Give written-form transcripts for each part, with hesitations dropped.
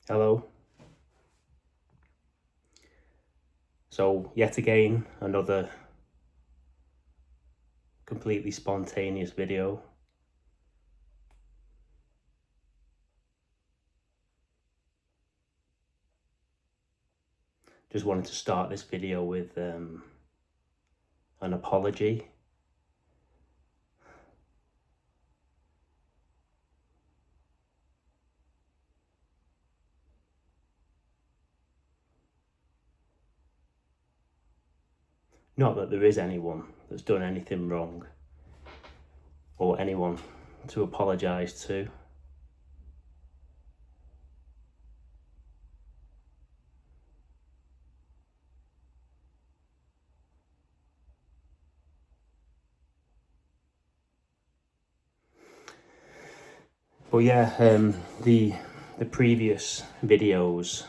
Hello. So yet again, another completely spontaneous video. Just wanted to start this video with an apology. Not that there is anyone that's done anything wrong or anyone to apologise to. But yeah, the previous videos,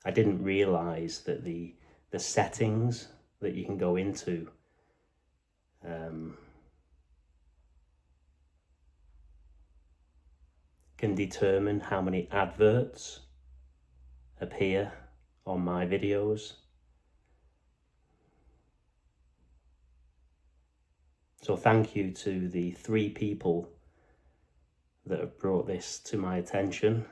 I didn't realise that the settings that you can go into can determine how many adverts appear on my videos. So thank you to the 3 people that have brought this to my attention.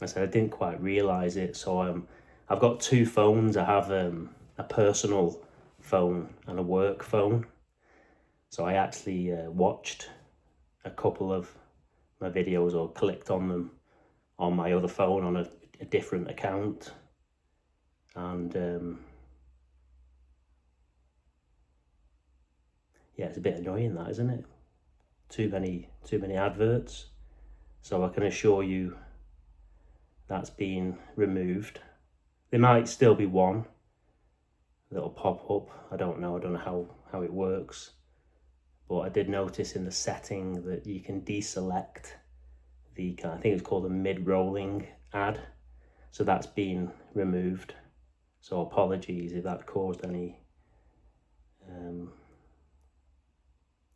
I said I didn't quite realise it, so I've got 2 phones. I have a personal phone and a work phone. So I actually watched a couple of my videos or clicked on them on my other phone on a different account. And yeah, it's a bit annoying that, isn't it? Too many adverts. So I can assure you that's been removed. There might still be one that'll pop up. I don't know how it works. But I did notice in the setting that you can deselect the, I think it's called a mid-rolling ad. So that's been removed. So apologies if that caused any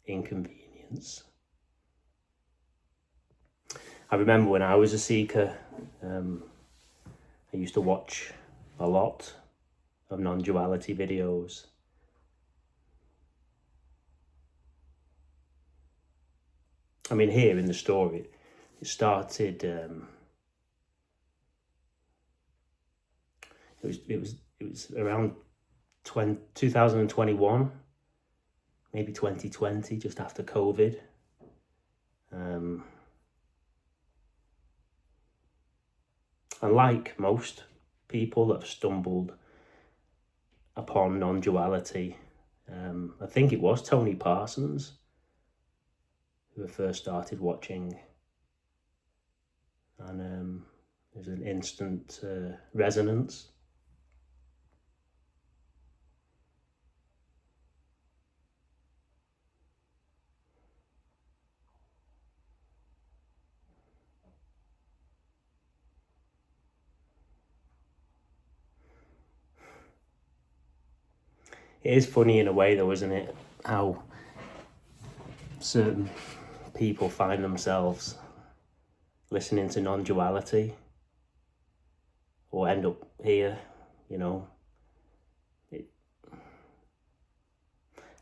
inconvenience. I remember when I was a seeker, I used to watch a lot of non-duality videos. I mean, here in the story, it started. It was around 2021, maybe 2020, just after COVID. And like most people that have stumbled upon non-duality, I think it was Tony Parsons who I first started watching, and there's an instant resonance. It is funny in a way though, isn't it, how certain people find themselves listening to non-duality or end up here, you know.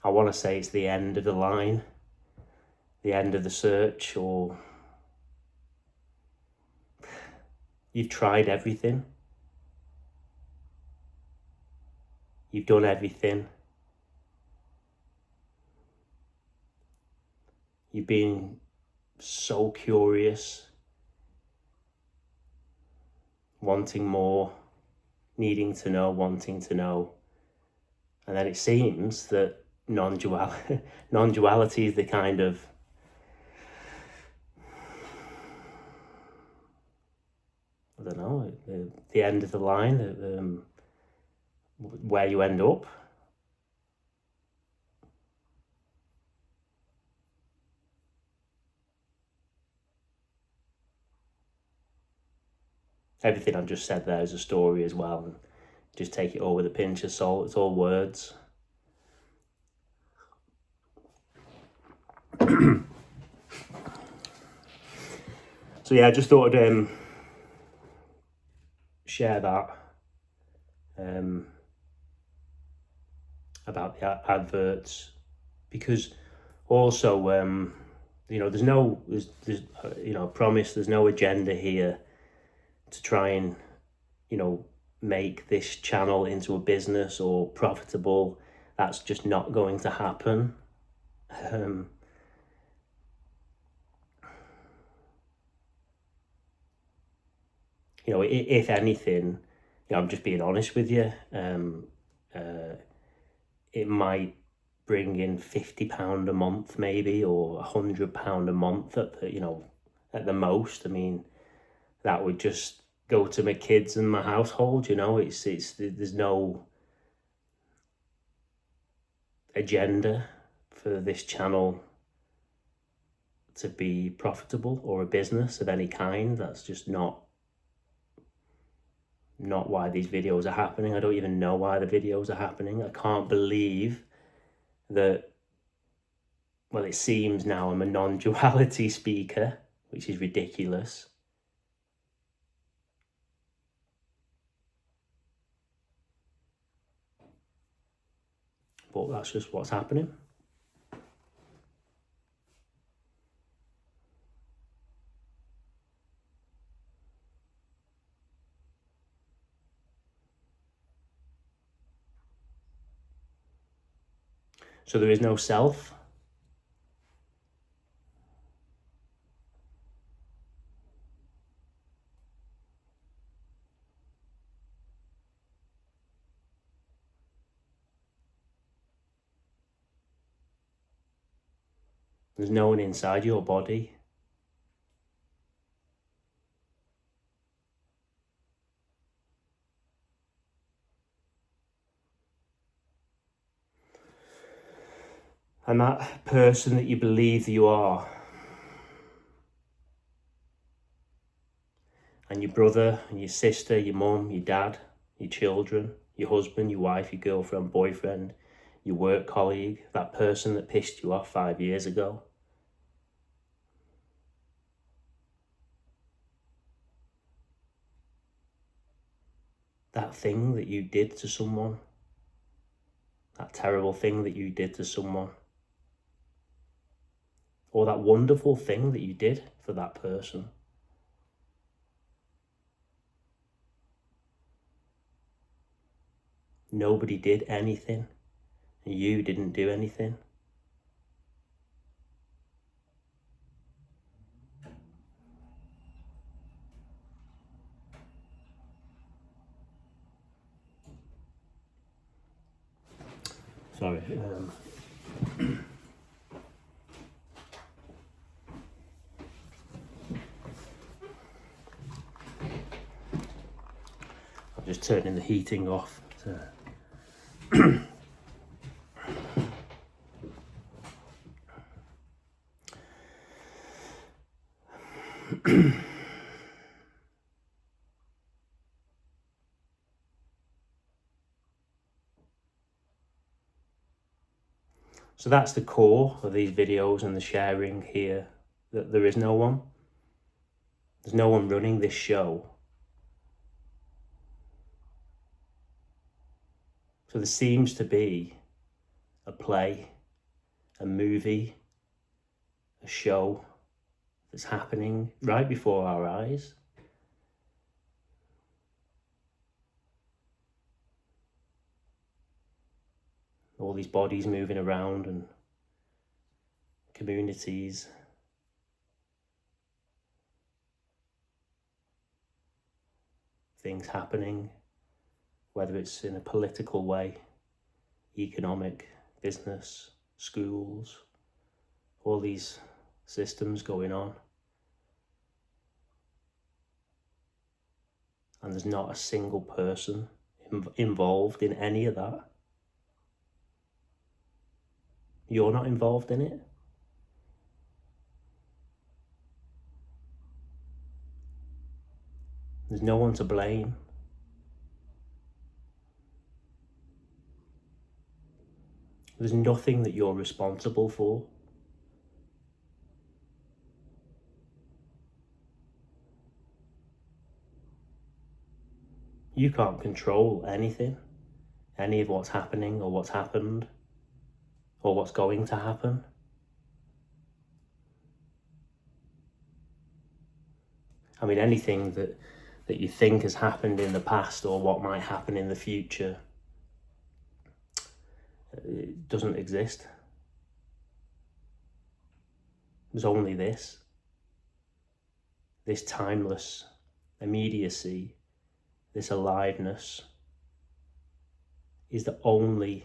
I want to say it's the end of the line, the end of the search, or you've tried everything, you've done everything, you've been so curious, wanting more, needing to know, wanting to know, and then it seems that non-duality is the kind of I don't know, the end of the line, where you end up. Everything I've just said there is a story as well. just take it all with a pinch of salt. It's all words. So yeah, I just thought I'd share that about the adverts, because also there's I promise there's no agenda here to try and make this channel into a business or profitable. That's just not going to happen. If anything, I'm just being honest with you. It might bring in £50 a month, maybe, or £100 a month at the most. I mean, that would just go to my kids and my household. It's there's no agenda for this channel to be profitable or a business of any kind. That's just not why these videos are happening. I don't even know why the videos are happening. I can't believe that, well, it seems now I'm a non-duality speaker, which is ridiculous. But that's just what's happening. So there is no self. There's no one inside your body. And that person that you believe that you are, and your brother and your sister, your mum, your dad, your children, your husband, your wife, your girlfriend, boyfriend, your work colleague, that person that pissed you off 5 years ago. That thing that you did to someone, that terrible thing that you did to someone, or that wonderful thing that you did for that person. Nobody did anything, and you didn't do anything. Sorry. I'm just turning the heating off. So that's the core of these videos and the sharing here, that there is no one. There's no one running this show. So there seems to be a play, a movie, a show that's happening right before our eyes. All these bodies moving around and communities. Things happening, whether it's in a political way, economic, business, schools, all these systems going on. And there's not a single person involved in any of that. You're not involved in it. There's no one to blame. There's nothing that you're responsible for. You can't control anything, any of what's happening or what's happened or what's going to happen. I mean, anything that you think has happened in the past or what might happen in the future, it doesn't exist. There's only this timeless immediacy, this aliveness is the only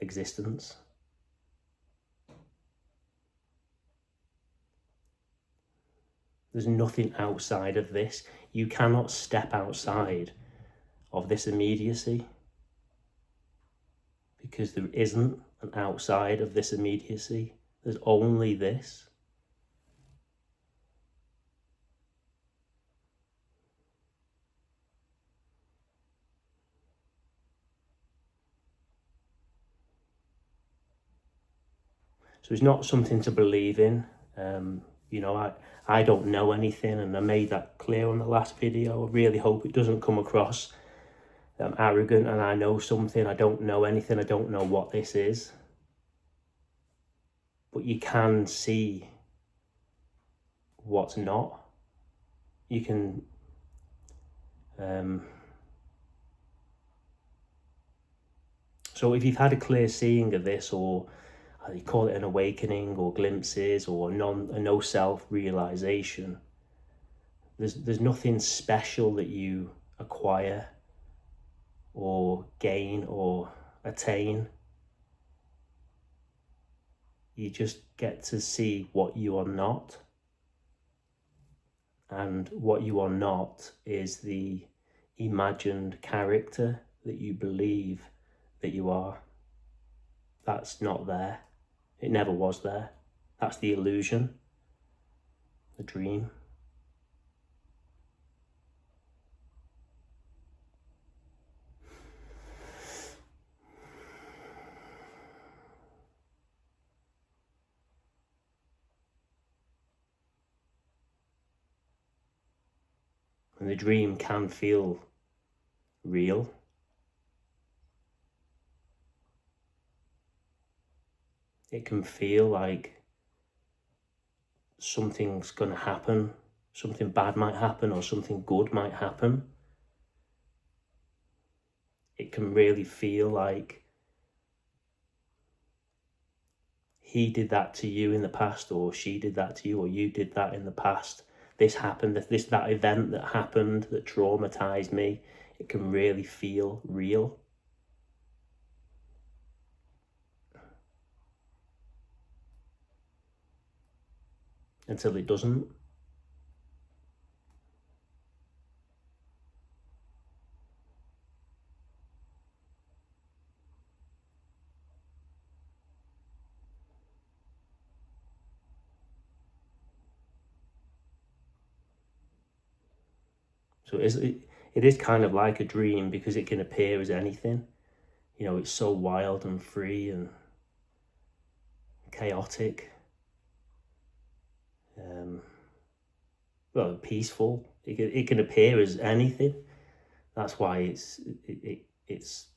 existence. There's nothing outside of this. You cannot step outside of this immediacy because there isn't an outside of this immediacy. There's only this. So it's not something to believe in. You know, I don't know anything, and I made that clear on the last video. I really hope it doesn't come across arrogant and I know something. I don't know anything. I don't know what this is. But you can see what's not. You can so if you've had a clear seeing of this, or you call it an awakening or glimpses or a no self realization, there's nothing special that you acquire or gain or attain. You just get to see what you are not. And what you are not is the imagined character that you believe that you are. That's not there. It never was there. That's the illusion, the dream. And the dream can feel real. It can feel like something's going to happen, something bad might happen or something good might happen. It can really feel like he did that to you in the past, or she did that to you, or you did that in the past. This happened, that event that happened that traumatized me. It can really feel real. Until it doesn't. So it is kind of like a dream because it can appear as anything. You know, it's so wild and free and chaotic. Well, peaceful. It can appear as anything. That's why it's.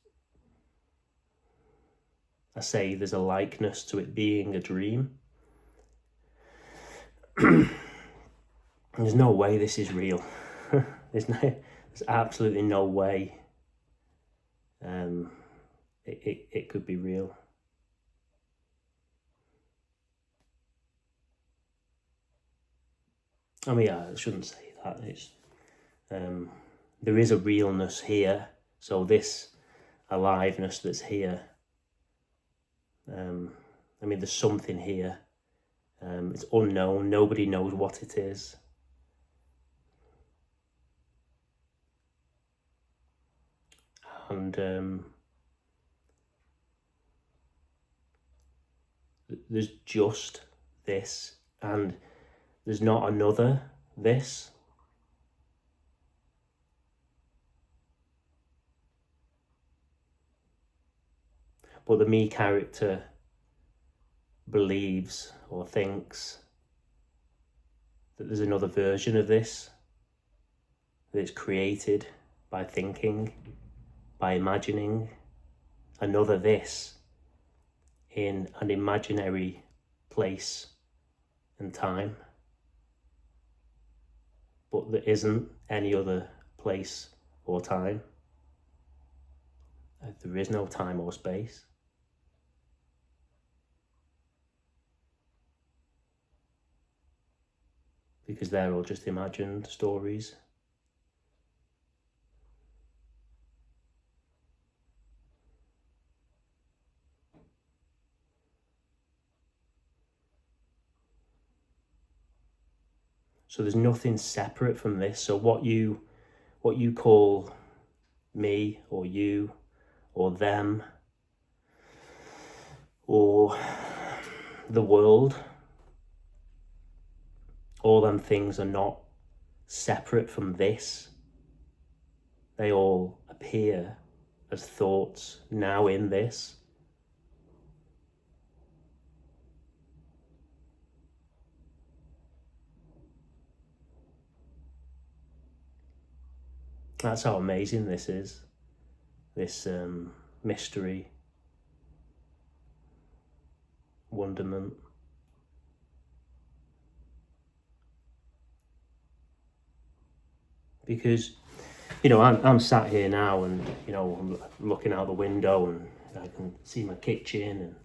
I say there's a likeness to it being a dream. There's no way this is real. There's absolutely no way. It could be real. I mean, I shouldn't say that. It's there is a realness here. So this aliveness that's here. I mean, there's something here. It's unknown. Nobody knows what it is. And there's just this, and there's not another this. But the me character believes or thinks that there's another version of this that is created by thinking, by imagining another this in an imaginary place and time. But there isn't any other place or time. There is no time or space. Because they're all just imagined stories. So there's nothing separate from this. So what you call me or you or them or the world, all them things are not separate from this. They all appear as thoughts now in this. That's how amazing this is, this mystery, wonderment. Because, I'm sat here now and, I'm looking out the window and I can see my kitchen and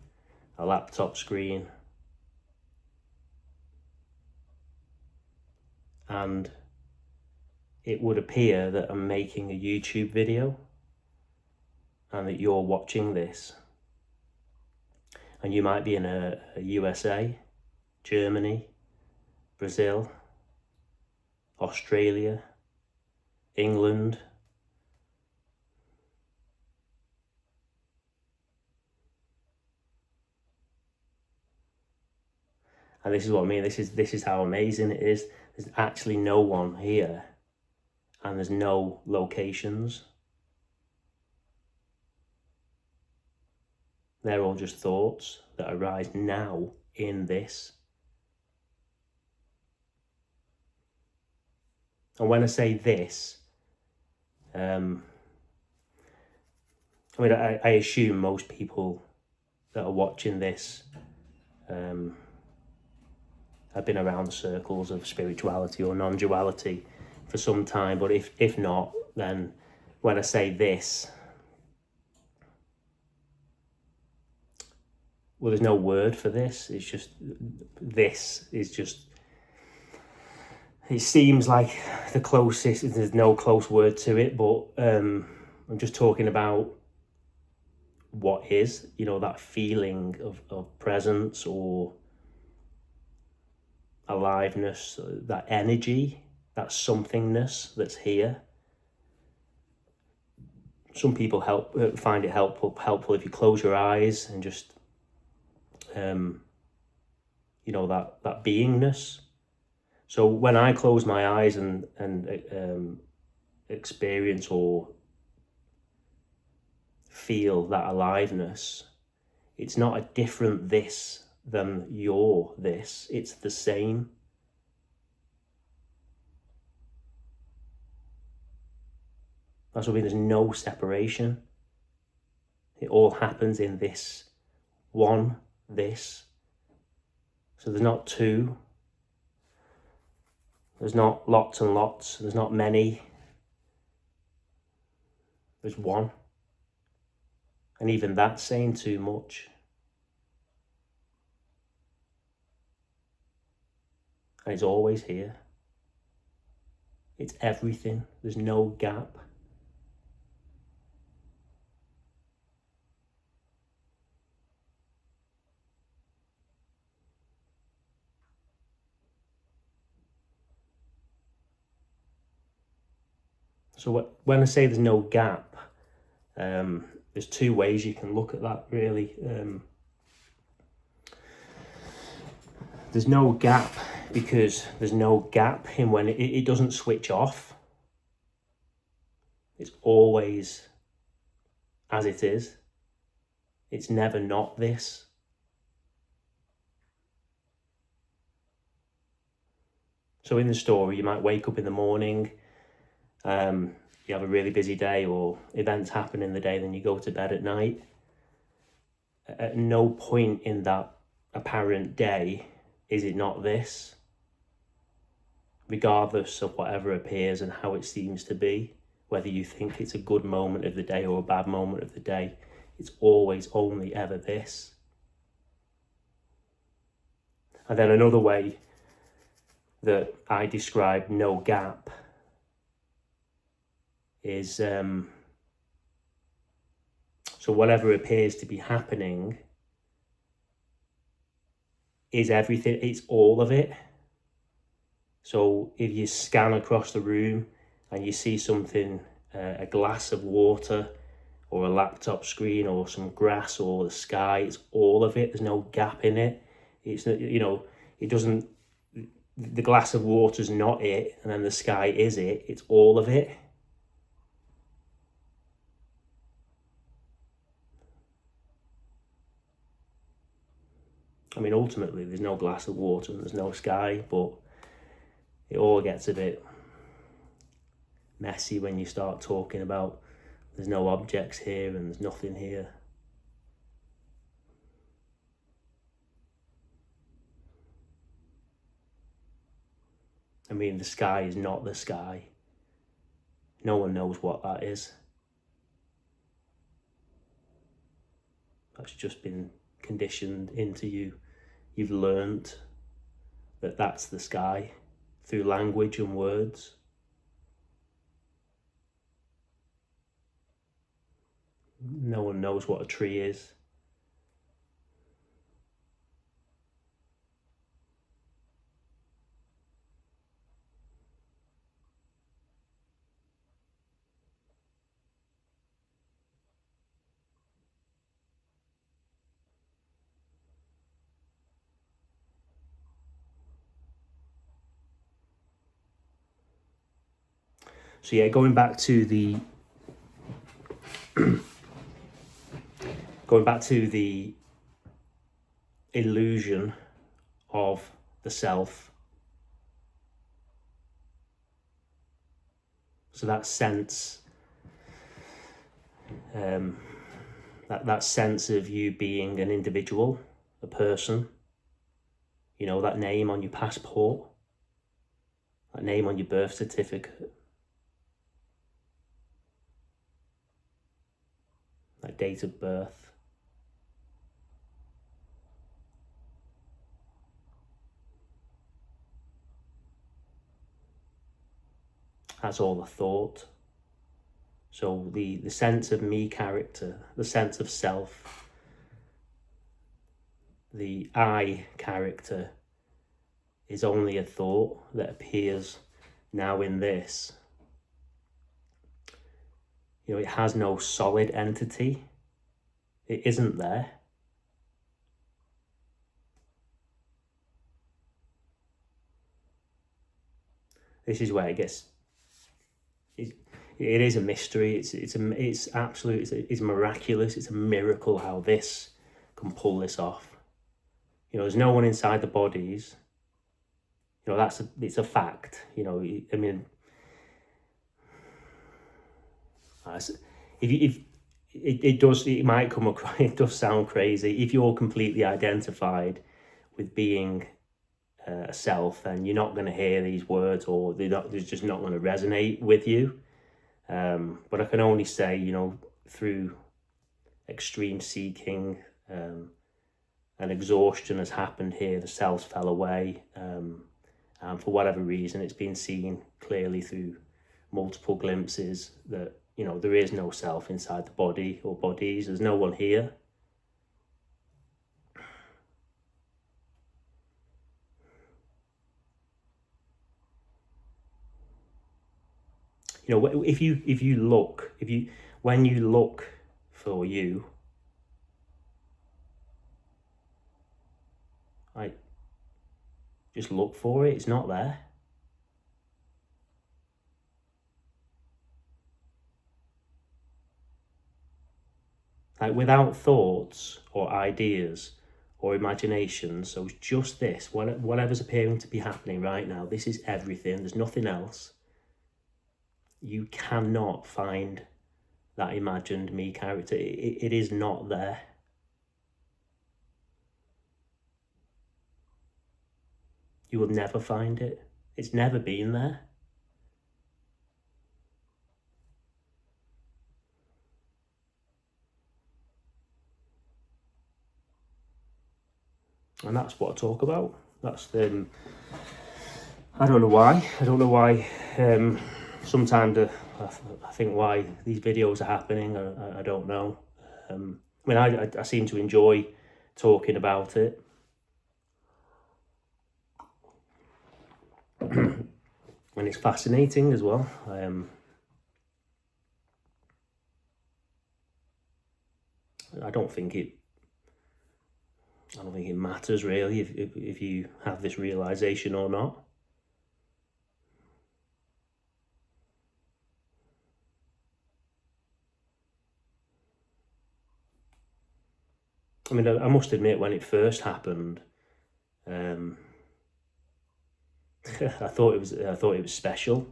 a laptop screen. And it would appear that I'm making a YouTube video and that you're watching this. And you might be in a USA, Germany, Brazil, Australia, England. And this is what I mean, this is how amazing it is. There's actually no one here and there's no locations. They're all just thoughts that arise now in this. And when I say this, I assume most people that are watching this have been around the circles of spirituality or non-duality for some time. But if not, then when I say this, well, there's no word for this. It's just, this is just, it seems like the closest, there's no close word to it, but I'm just talking about what is, that feeling of presence or aliveness, that energy, that somethingness that's here. Some people find it helpful if you close your eyes and just, that beingness. So when I close my eyes and experience or feel that aliveness, it's not a different this than your this, it's the same. That's what I mean, there's no separation. It all happens in this one, this. So there's not two, there's not lots and lots, there's not many, there's one. And even that's saying too much. And it's always here. It's everything. There's no gap. So when I say there's no gap, there's two ways you can look at that, really. There's no gap because there's no gap in when it doesn't switch off. It's always as it is. It's never not this. So in the story, you might wake up in the morning, you have a really busy day, or events happen in the day, then you go to bed at night. At no point in that apparent day is it not this, regardless of whatever appears and how it seems to be, whether you think it's a good moment of the day or a bad moment of the day, it's always only ever this. And then another way that I describe no gap is, so whatever appears to be happening is everything, it's all of it. So if you scan across the room and you see something, a glass of water or a laptop screen or some grass or the sky, it's all of it. There's no gap in it. It's, it doesn't, the glass of water's not it, and then the sky is it. It's all of it. I mean, ultimately, there's no glass of water and there's no sky, but it all gets a bit messy when you start talking about there's no objects here and there's nothing here. I mean, the sky is not the sky. No one knows what that is. That's just been conditioned into you. You've learnt that that's the sky through language and words. No one knows what a tree is. So yeah, going back to the illusion of the self. So that sense, that sense of you being an individual, a person, that name on your passport, that name on your birth certificate, that date of birth. That's all a thought. So the sense of me character, the sense of self, the I character is only a thought that appears now in this. It has no solid entity. It isn't there. This is where it gets. It is a mystery. It's absolute. It's miraculous. It's a miracle how this can pull this off. There's no one inside the bodies. It's a fact. I mean, if it might come across. It does sound crazy. If you're completely identified with being a self, then you're not going to hear these words, or they're just not going to resonate with you. But I can only say, through extreme seeking and exhaustion has happened here. The cells fell away, and for whatever reason, it's been seen clearly through multiple glimpses that there is no self inside the body or bodies. There's no one here. When you look for you, just look for it. It's not there. like without thoughts or ideas or imagination. So it's just this, whatever's appearing to be happening right now, this is everything, there's nothing else. You cannot find that imagined me character. It is not there. You will never find it. It's never been there. And that's what I talk about. That's the. I don't know why. Sometimes I think why these videos are happening. I don't know. I mean, I seem to enjoy talking about it. And it's fascinating as well. I don't think it matters really if you have this realization or not. I mean, I must admit, when it first happened, I thought it was special.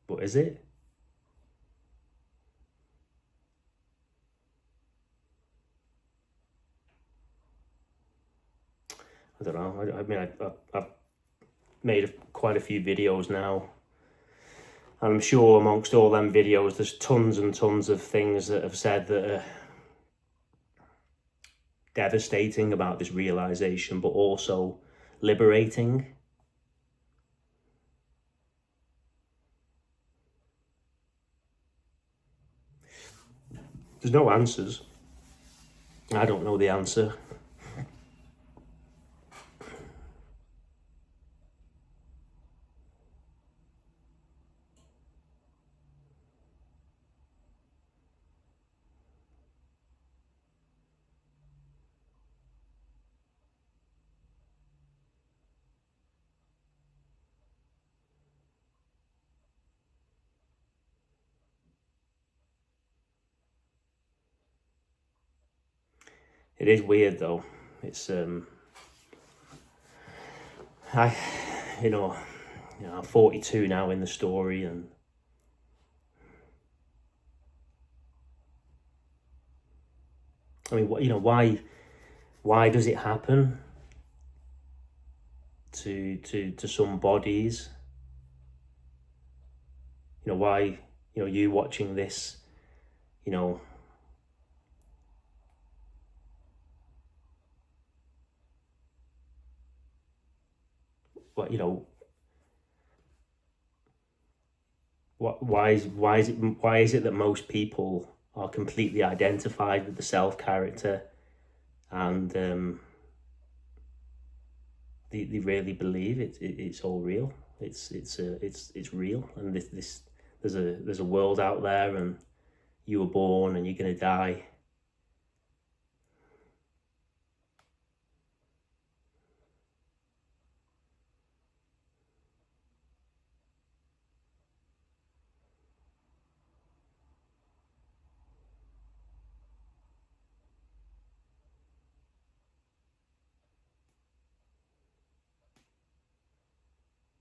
But is it? I don't know. I mean, I've made quite a few videos now, and I'm sure amongst all them videos, there's tons and tons of things that have said that are devastating about this realization, but also liberating. There's no answers. I don't know the answer. It is weird though. It's I'm 42 now in the story, and I mean, why does it happen to some bodies? Why, you watching this, what why is it that most people are completely identified with the self character, and they really believe it's all real. It's real, and this there's a world out there, and you were born and you're gonna die.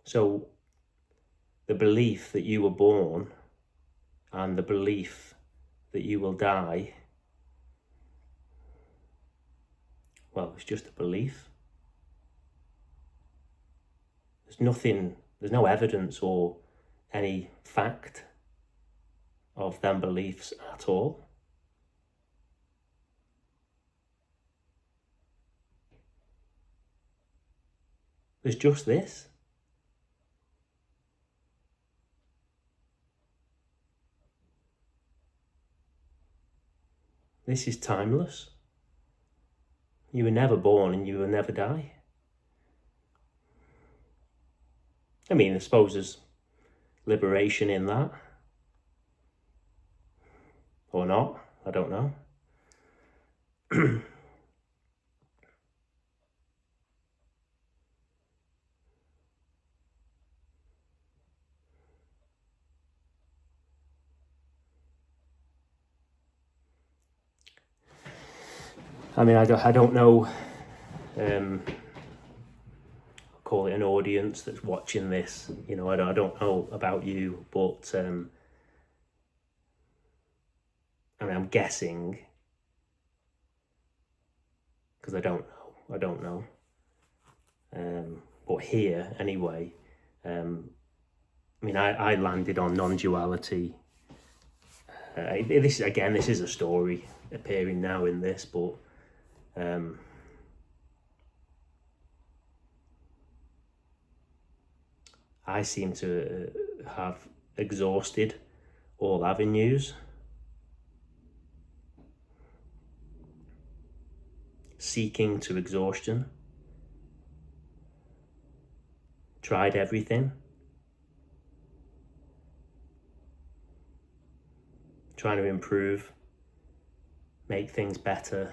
So the belief that you were born and the belief that you will die, well, it's just a belief. There's no evidence or any fact of them beliefs at all. There's just this. This is timeless. You were never born and you will never die. I mean, I suppose liberation in that, or not, I don't know. I mean, I don't know, call it an audience that's watching this, you know, I don't know about you, but I mean, I'm guessing, because I don't know, but here anyway, I mean, I landed on non-duality. This is a story appearing now in this, but I seem to have exhausted all avenues, seeking to exhaustion, tried everything, trying to improve, make things better,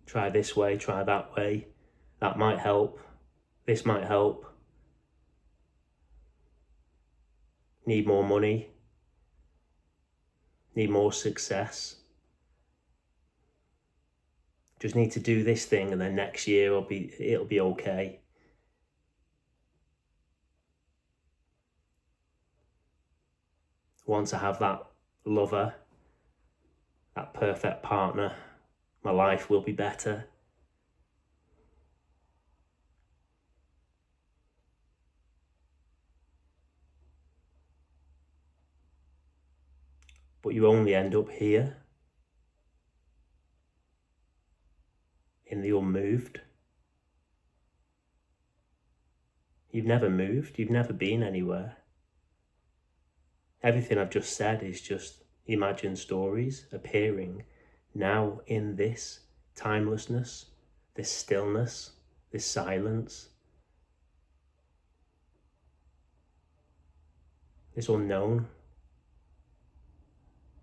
try this way, try that way, that might help, this might help, need more money, need more success, just need to do this thing and then next year it'll be okay. Once I have that lover, that perfect partner, my life will be better. But you only end up here, in the unmoved. You've never moved, you've never been anywhere. Everything I've just said is just imagined stories appearing now in this timelessness, this stillness, this silence, this unknown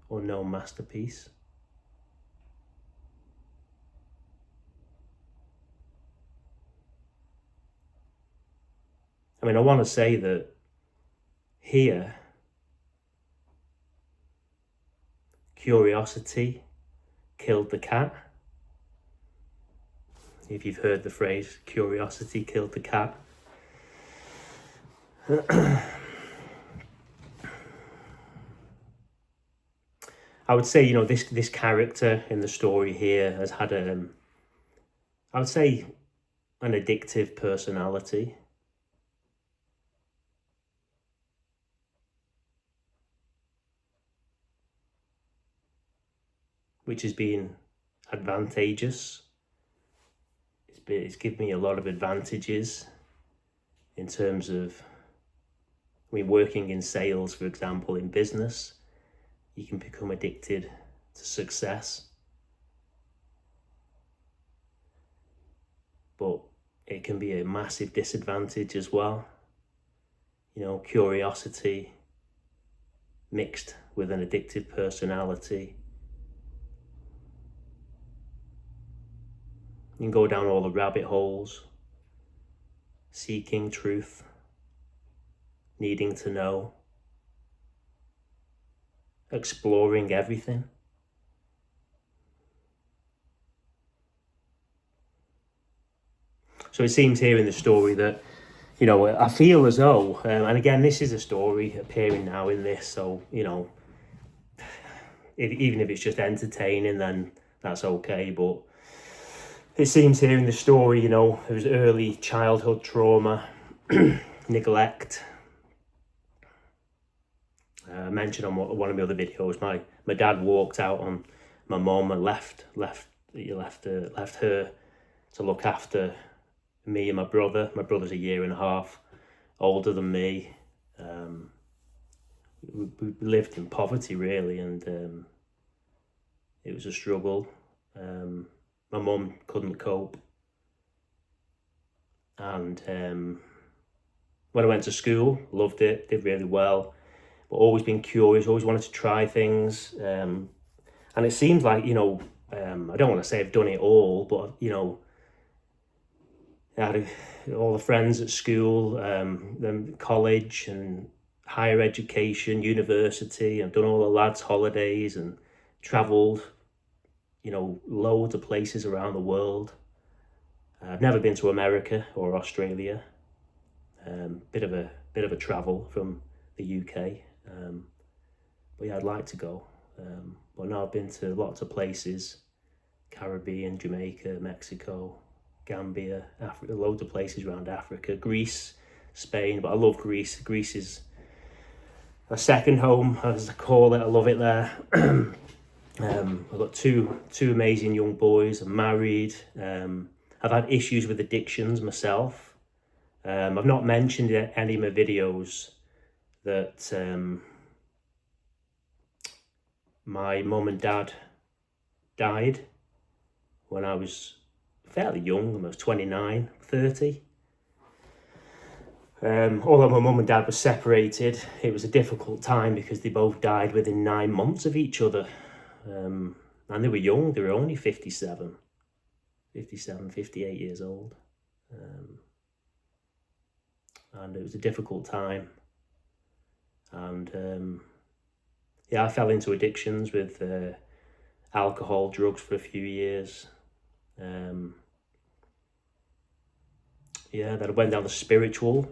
masterpiece. I mean, I want to say that here, curiosity killed the cat. If you've heard the phrase, curiosity killed the cat. I would say, you know, this character in the story here has had I would say, an addictive personality. Which has been advantageous. It's given me a lot of advantages in terms of, I mean, working in sales, for example, in business, you can become addicted to success. But it can be a massive disadvantage as well. You know, curiosity mixed with an addictive personality. You can go down all the rabbit holes, seeking truth, needing to know, exploring everything. So it seems here in the story that, you know, I feel as though, and again, this is a story appearing now in this, so, you know, even if it's just entertaining, then that's okay, but it seems here in the story, you know, there was early childhood trauma, neglect. I mentioned on one of my other videos, my dad walked out on my mum and left her to look after me and my brother. My brother's a year and a half older than me. We lived in poverty, really, and it was a struggle. My mum couldn't cope, and when I went to school, loved it, did really well, but always been curious, always wanted to try things. And it seems like, I don't want to say I've done it all, but, I had all the friends at school, then college and higher education, university. I've done all the lads' holidays and travelled, loads of places around the world. I've never been to America or Australia. Bit of a travel from the UK. But yeah, I'd like to go. But now I've been to lots of places: Caribbean, Jamaica, Mexico, Gambia, Africa, loads of places around Africa, Greece, Spain. But I love Greece. Greece is a second home, as I call it. I love it there. I've got two amazing young boys. I'm married. I've had issues with addictions myself. I've not mentioned in any of my videos that my mum and dad died when I was fairly young. I was 29, 30. Although my mum and dad were separated, it was a difficult time because they both died within 9 months of each other. And they were young, they were only 57, 58 years old. And it was a difficult time. And I fell into addictions with alcohol, drugs for a few years. Then I went down the spiritual.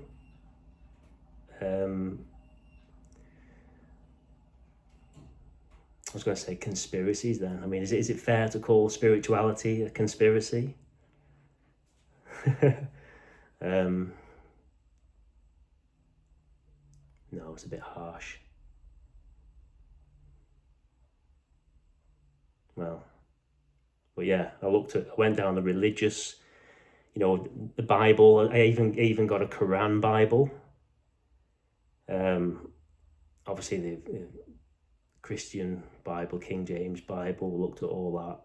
I was going to say conspiracies then. I mean, is it fair to call spirituality a conspiracy? No, it's a bit harsh. Well, but yeah, I went down the religious, the Bible. I even got a Quran Bible. Obviously the Christian Bible, King James Bible, looked at all that,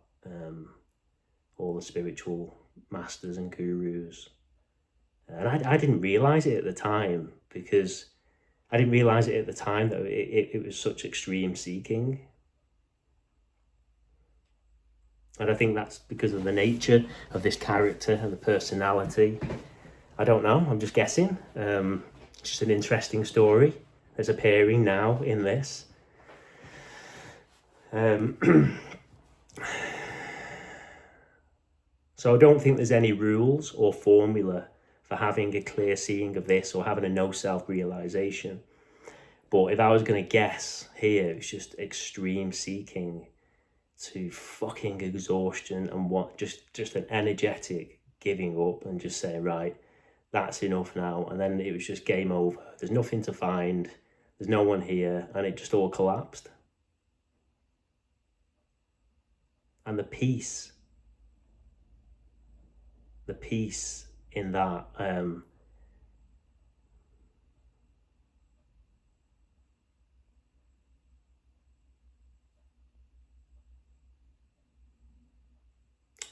all the spiritual masters and gurus. And I didn't realise it at the time, because I didn't realise it at the time that it was such extreme seeking. And I think that's because of the nature of this character and the personality. I don't know, I'm just guessing. It's just an interesting story that's appearing now in this. So I don't think there's any rules or formula for having a clear seeing of this or having a no self-realization. But if I was going to guess here, it's just extreme seeking to fucking exhaustion and just an energetic giving up and just saying, right, that's enough now. And then it was just game over. There's nothing to find. There's no one here. And it just all collapsed. And the peace in that,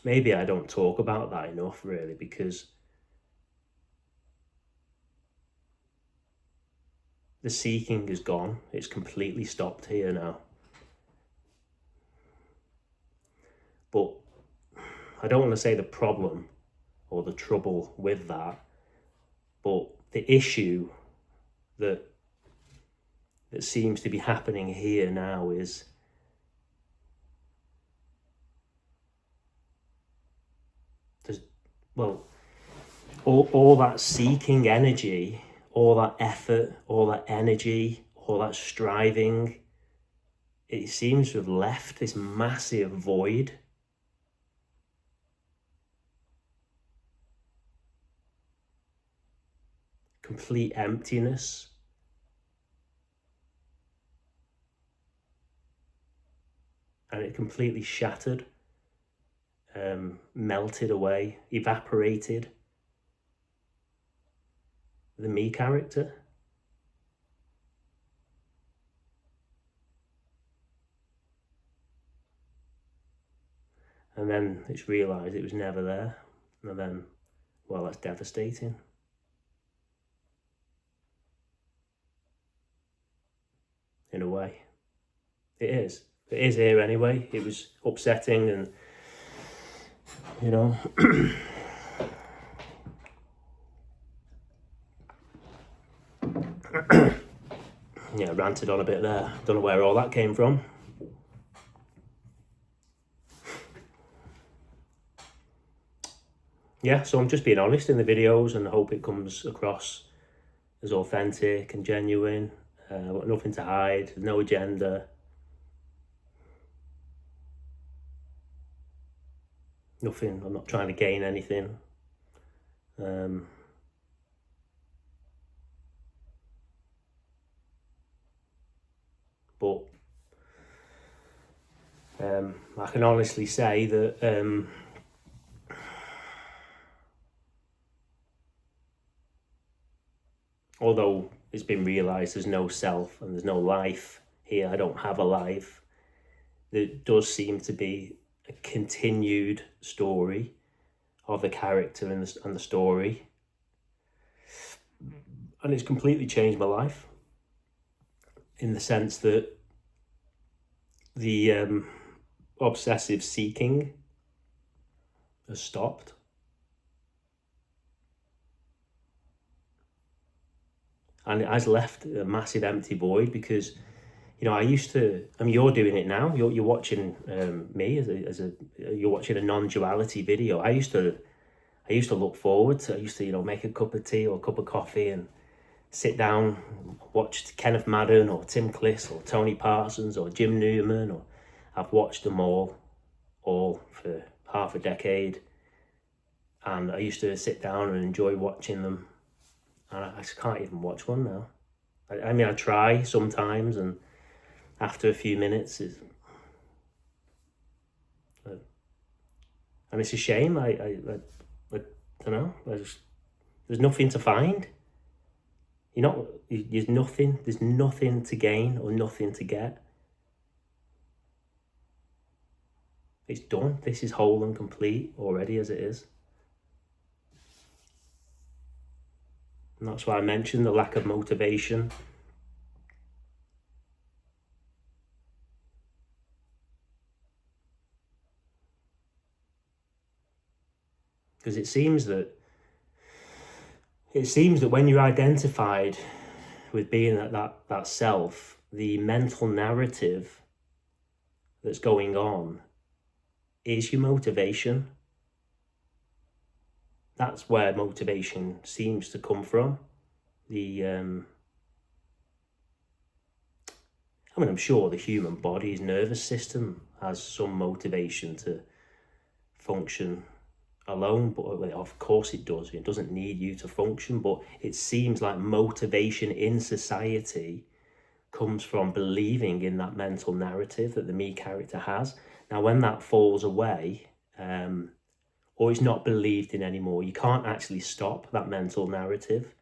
maybe I don't talk about that enough, really, because the seeking is gone. It's completely stopped here now. But I don't want to say the problem or the trouble with that, but the issue that seems to be happening here now is all that seeking energy, all that effort, all that energy, all that striving, it seems to have left this massive void. Complete emptiness. And it completely shattered, melted away, evaporated the me character. And then it's realised it was never there. And then, well, that's devastating. in a way. It is. It is here anyway. It was upsetting and, you know. Yeah, ranted on a bit there. Don't know where all that came from. Yeah, so I'm just being honest in the videos and I hope it comes across as authentic and genuine. I've got nothing to hide, no agenda. Nothing, I'm not trying to gain anything. But I can honestly say that although it's been realised there's no self and there's no life here, I don't have a life, there does seem to be a continued story of the character and the story. And it's completely changed my life in the sense that the obsessive seeking has stopped. And it has left a massive empty void because, you know, I used to, I mean, you're doing it now. You're watching me you're watching a non-duality video. I used to look forward to, I used to, you know, make a cup of tea or a cup of coffee and sit down, watch Kenneth Madden or Tim Kliss or Tony Parsons or Jim Newman, or I've watched them all for half a decade. And I used to sit down and enjoy watching them. And I just can't even watch one now. I mean, I try sometimes, and after a few minutes, and it's a shame. I don't know. There's nothing to find. There's nothing to gain or nothing to get. It's done. This is whole and complete already as it is. And that's why I mentioned the lack of motivation. Because it seems that when you're identified with being that self, the mental narrative that's going on is your motivation. That's where motivation seems to come from. I'm sure the human body's nervous system has some motivation to function alone, but of course it does. It doesn't need you to function, but it seems like motivation in society comes from believing in that mental narrative that the me character has. Now, when that falls away, or it's not believed in anymore, you can't actually stop that mental narrative.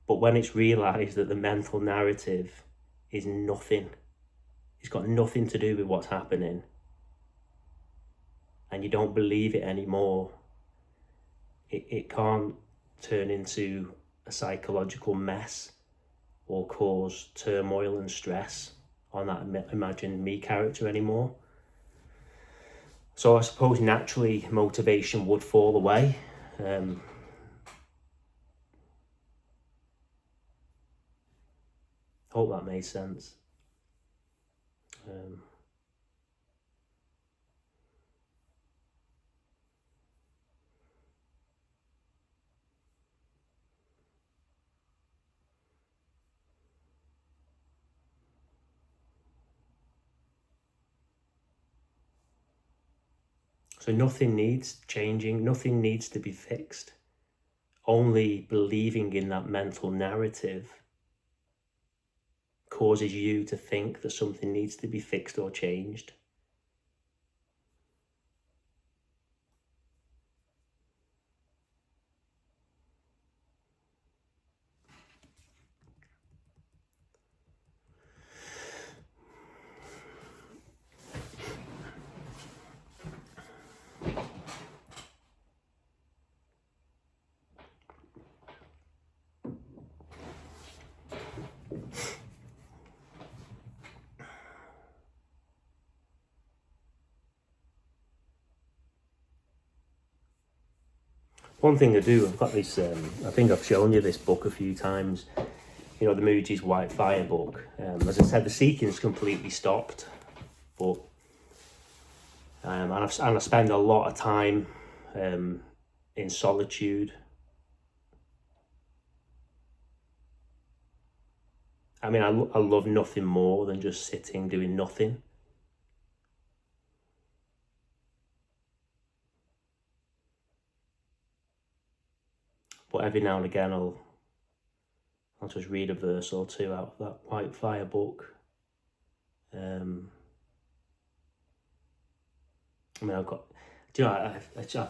But when it's realised that the mental narrative is nothing, it's got nothing to do with what's happening, and you don't believe it anymore, it can't turn into a psychological mess or cause turmoil and stress on that imagined me character anymore. So I suppose naturally motivation would fall away. Hope that made sense. So nothing needs changing, nothing needs to be fixed. Only believing in that mental narrative causes you to think that something needs to be fixed or changed. One thing I do, I've got this, I think I've shown you this book a few times, the Mooji's White Fire book. As I said, the seeking's completely stopped, but and I spend a lot of time in solitude. I mean, I love nothing more than just sitting doing nothing. But every now and again I'll just read a verse or two out of that White Fire book. I mean, I've got, I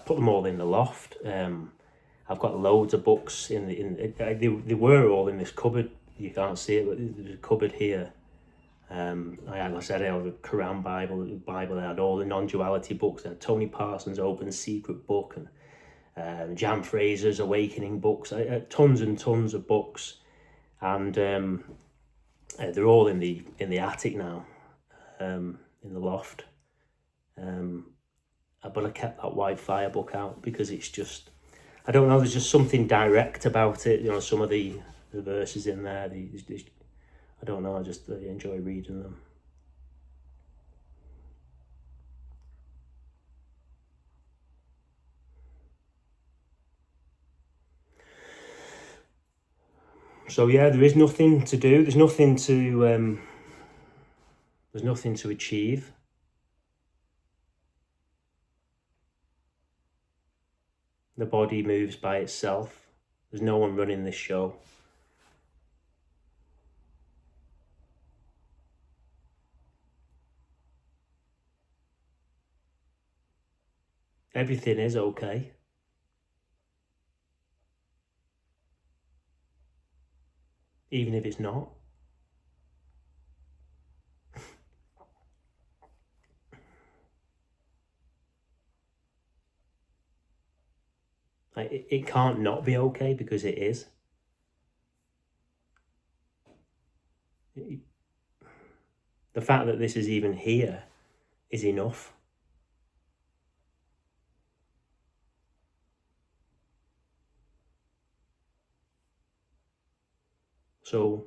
put them all in the loft. I've got loads of books they were all in this cupboard. You can't see it, but there's a cupboard here. Like I said, I had a Quran Bible. I had all the Non-Duality books. I had Tony Parsons' Open Secret book and Jan Fraser's Awakening books. I had tons and tons of books, and they're all in the attic now, in the loft. But I kept that White Fire book out because it's just, I don't know, there's just something direct about it. Some of the verses in there, I don't know, I just enjoy reading them. So yeah, there is nothing to do. There's nothing to achieve. The body moves by itself. There's no one running this show. Everything is okay. Even if it's not. It can't not be okay because it is. The fact that this is even here is enough. So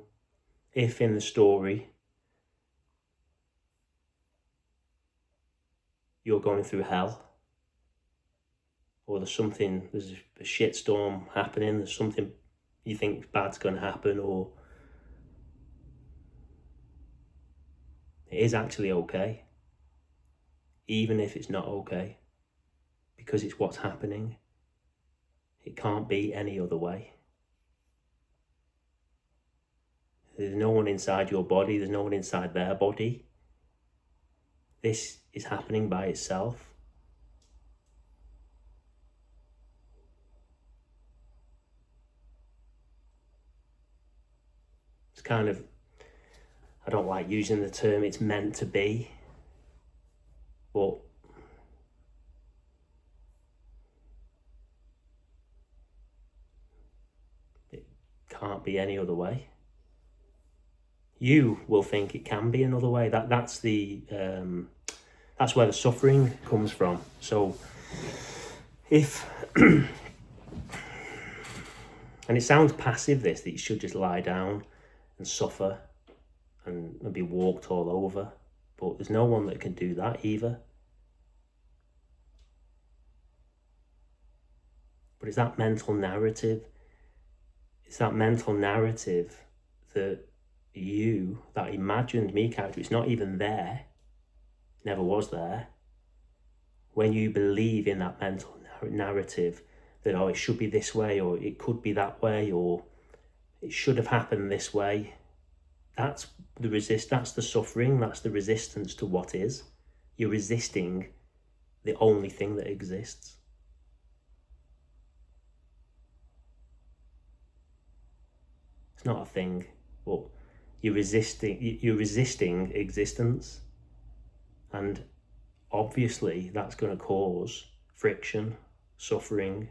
if in the story you're going through hell, or there's a shitstorm happening, there's something you think bad's going to happen, or it is actually okay, even if it's not okay, because it's what's happening. It can't be any other way. There's no one inside your body, there's no one inside their body. This is happening by itself. It's kind of, I don't like using the term it's meant to be, but it can't be any other way. You will think it can be another way. That's where the suffering comes from. So if and it sounds passive, that you should just lie down and suffer and be walked all over, but there's no one that can do that either. But it's that mental narrative. It's that mental narrative that that imagined me character, it's not even there, never was there. When you believe in that mental narrative that, it should be this way, or it could be that way, or it should have happened this way, that's the suffering, that's the resistance to what is. You're resisting the only thing that exists. It's not a thing, but you're resisting existence, and obviously that's going to cause friction, suffering.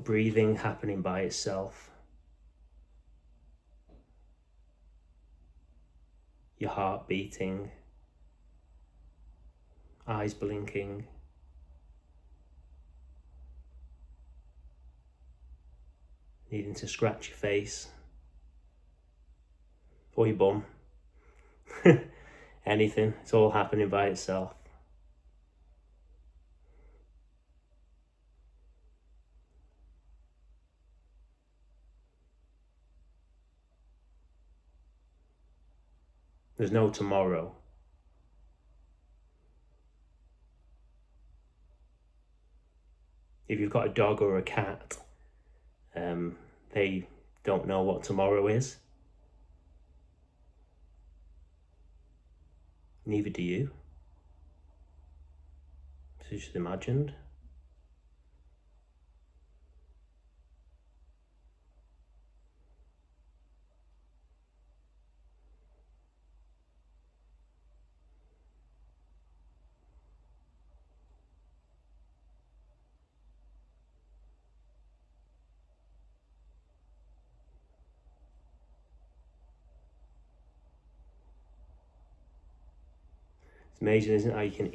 got breathing happening by itself. Your heart beating, eyes blinking. Needing to scratch your face or your bum. Anything, it's all happening by itself. There's no tomorrow. If you've got a dog or a cat, they don't know what tomorrow is. Neither do you. It's just imagined. It's amazing, isn't it, how you can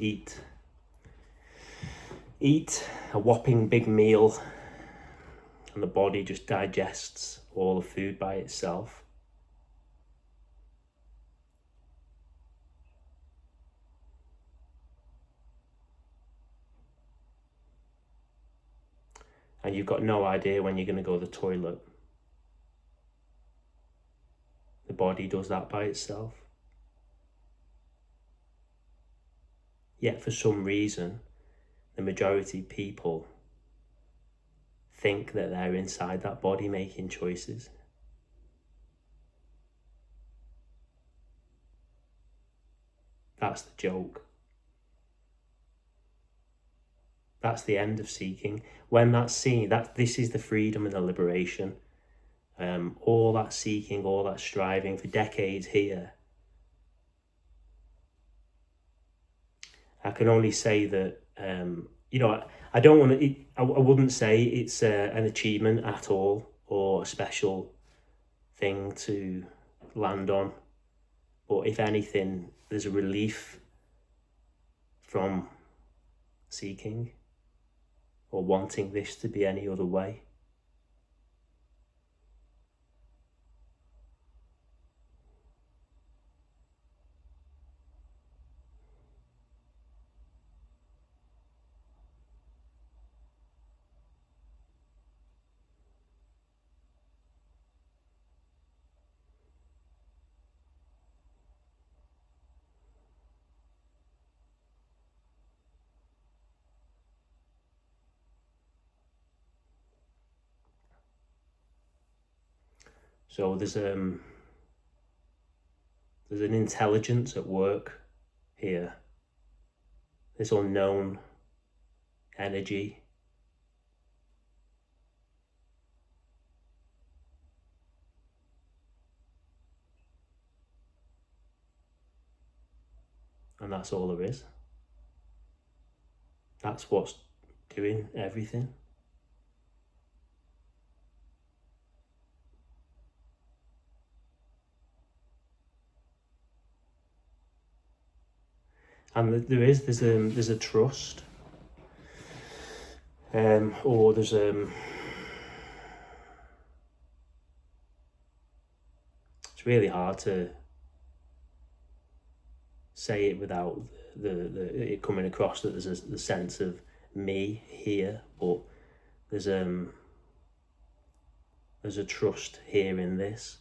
eat a whopping big meal and the body just digests all the food by itself. And you've got no idea when you're going to go to the toilet. The body does that by itself. Yet for some reason, the majority of people think that they're inside that body making choices. That's the joke. That's the end of seeking. When that's seen, this is the freedom and the liberation. All that seeking, all that striving for decades here. I can only say that, I don't want to, I wouldn't say it's an achievement at all or a special thing to land on. But if anything, there's a relief from seeking or wanting this to be any other way. So there's an intelligence at work here. This unknown energy. And that's all there is. That's what's doing everything. And there's a trust, or there's it's really hard to say it without it coming across that there's the sense of me here, but there's a trust here in this.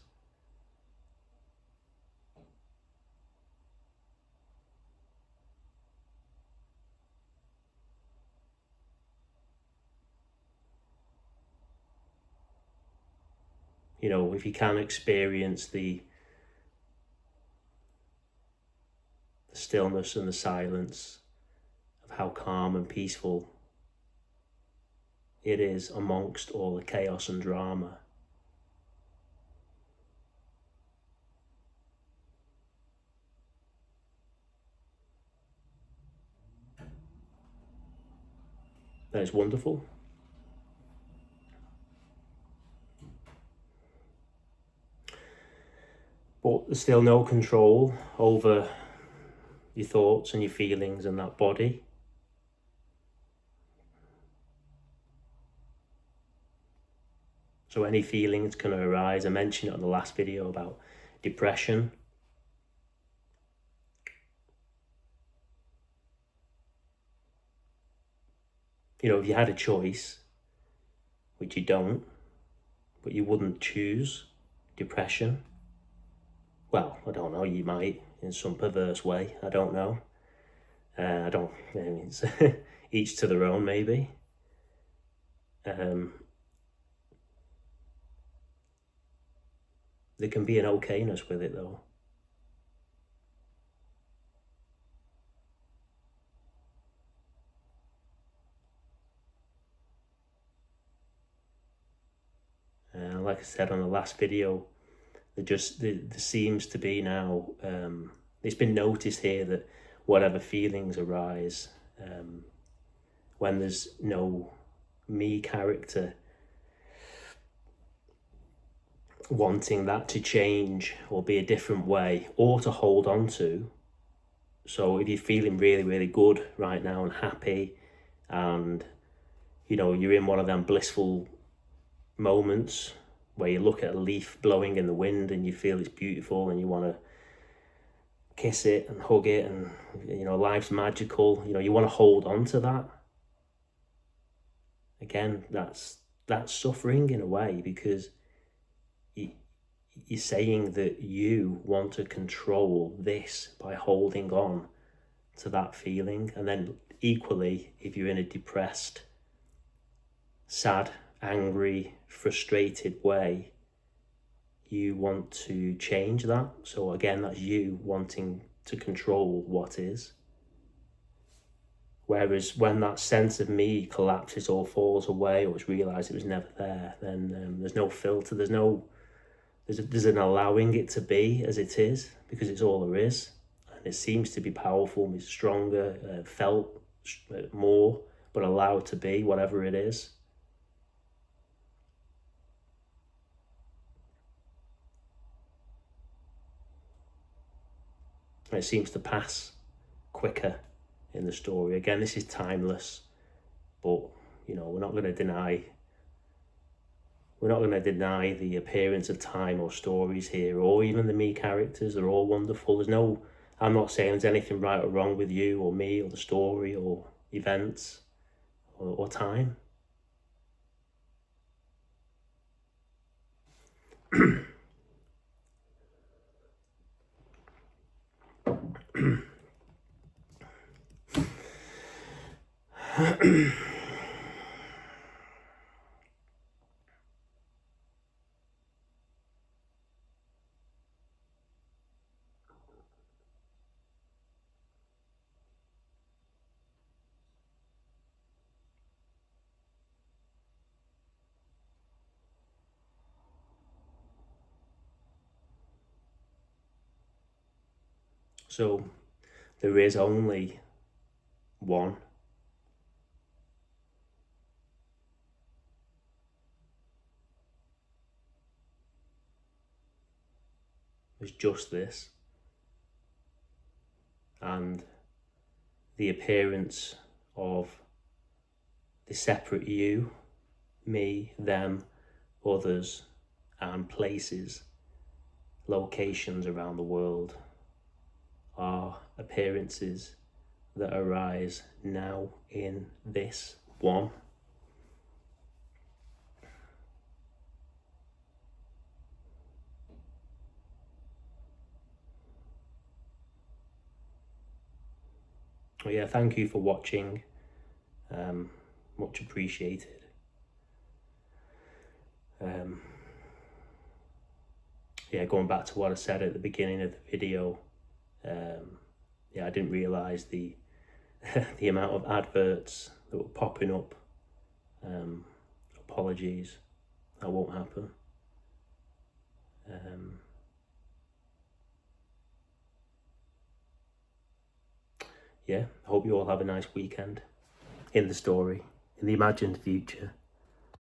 If you can experience the stillness and the silence of how calm and peaceful it is amongst all the chaos and drama. Then it's wonderful. there's still no control over your thoughts and your feelings and that body. So any feelings can arise. I mentioned it on the last video about depression. You know, if you had a choice, which you don't, but you wouldn't choose depression, well, I don't know, you might in some perverse way, I don't know. I mean, it's each to their own, maybe. There can be an okayness with it, though. Like I said on the last video, there seems to be now, it's been noticed here that whatever feelings arise, when there's no me character wanting that to change or be a different way or to hold on to. So if you're feeling really, really good right now and happy, and you know, you're in one of them blissful moments where you look at a leaf blowing in the wind and you feel it's beautiful and you want to kiss it and hug it, and you know, life's magical, you know, you want to hold on to that. Again, that's suffering in a way, because you're saying that you want to control this by holding on to that feeling. And then equally, if you're in a depressed, sad, angry, frustrated way, you want to change that. So again, that's you wanting to control what is. Whereas when that sense of me collapses or falls away, or it's realised it was never there, then there's no filter, there's an allowing it to be as it is, because it's all there is. And it seems to be powerful, it's stronger, felt more, but allowed to be whatever it is. And it seems to pass quicker in the story. Again, this is timeless, but you know, we're not going to deny the appearance of time or stories here, or even the me characters. They're all wonderful. I'm not saying there's anything right or wrong with you or me or the story or events or time. So there is only one. There's just this. And the appearance of the separate you, me, them, others, and places, locations around the world are appearances that arise now in this one. Well, yeah, thank you for watching. Much appreciated. Yeah, going back to what I said at the beginning of the video, yeah, I didn't realise the the amount of adverts that were popping up. Apologies, that won't happen. Yeah, I hope you all have a nice weekend in the story, in the imagined future.